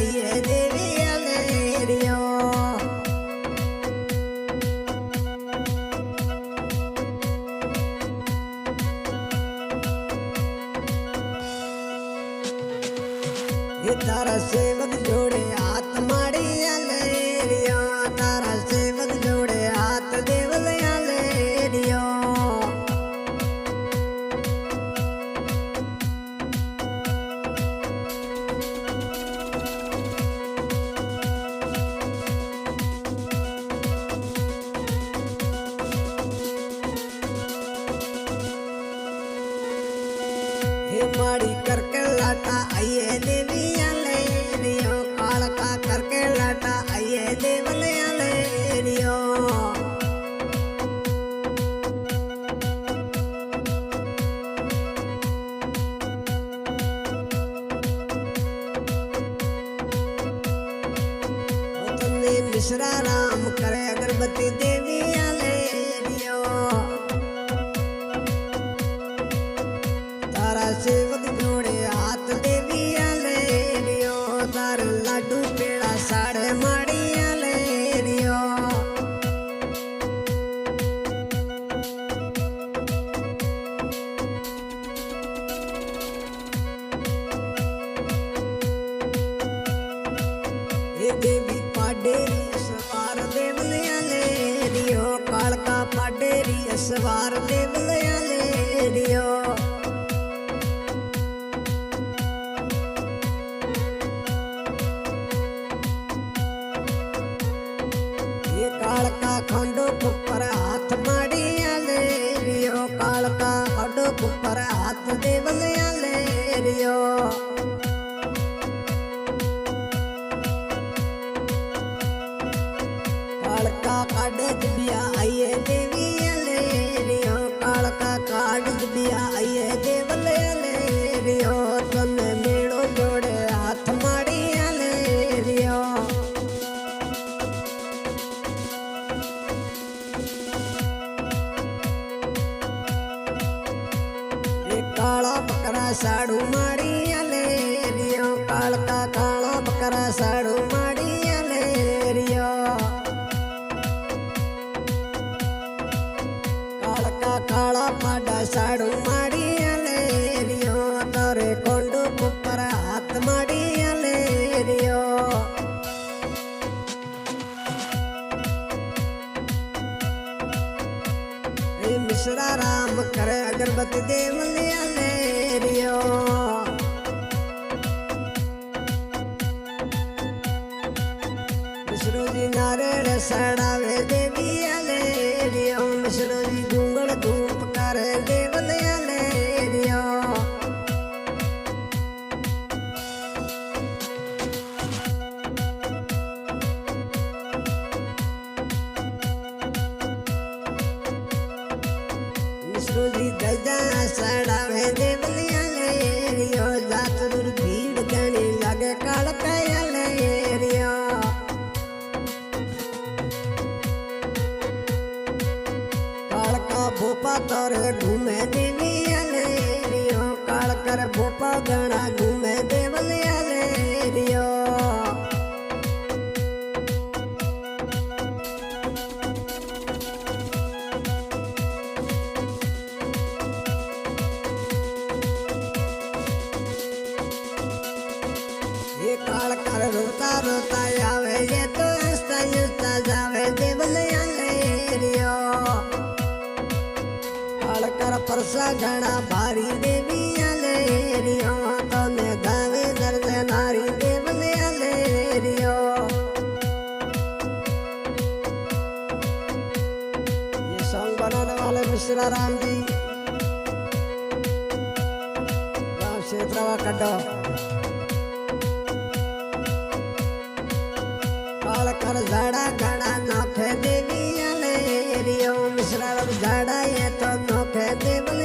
आइए देवी अलेरियो ये तारा सेवक जोड़े हाथ माड़ी अलेरियो तारा सेवक जोड़े हाथ देवल अलेरियो माड़ी करके लाटा आइए देवी अलेरियो कालका करके लाटा आइए देवल अलेरियो तुमने मिश्रा राम करे अगरबत्ती देवी अलेरियो तारा सेवक जोड़े हाथ देवी अलेरियो तार लाडू पेड़ा साड़े माड़ी अलेरियो ये देवी पाडेरी सवार देवल अलेरियो कालका पाडेरी सवार देवल अलेरियो कालका खंडो कुपर हाथ माड़ी अलेरियो कालका खंडो कुपर हाथ देवल अलेरियो कालका काडज बिया आइए देवी अलेरियो कालका काडज बिया आइए देवल अलेरियो तने मेड़ो जोड़े हाथ माड़ी अलेरियो काला बकरा साड़ू माड़ी अलेरियो कालका काला बकरा साड़ू माड़ी अलेरियो कालका काला पाडा साड़ू माड़ी अलेरियो तारे कोंडू कुपर हाथ माड़ी अलेरियो मिश्रा राम करे अगरबत्ती देवल अलेरियो मिश्रो जी नारेड़ सड़ावे देवी अलेरियो मिश्रो जी घूंगड़ धूप करे देवल अलेरियो मिश्रोजी गजा सड़ावे देवल अलेरियो जात दूर भीड़ गणी लगे कालका अलेरियो कालका भोपा तोरे घूमे देवी अलेरियो कालकर भोपा गणा घूमे देवल अलेरियो ये कालकर रोता रोता आवे ये तो हंसता हंसता जावे देवल अलेरियो कालकर परसा घड़ा भारी देवी अलेरियो तने गावे दर्द नारी देवल अलेरियो ये सॉन्ग बनाने वाले मिश्रा राम जी गाँव क्षेत्रवा कड्डो कालकर झाड़ा घड़ा नोखे देवी अलेरियो मिश्रा झाड़ा ये तो नोखे देवल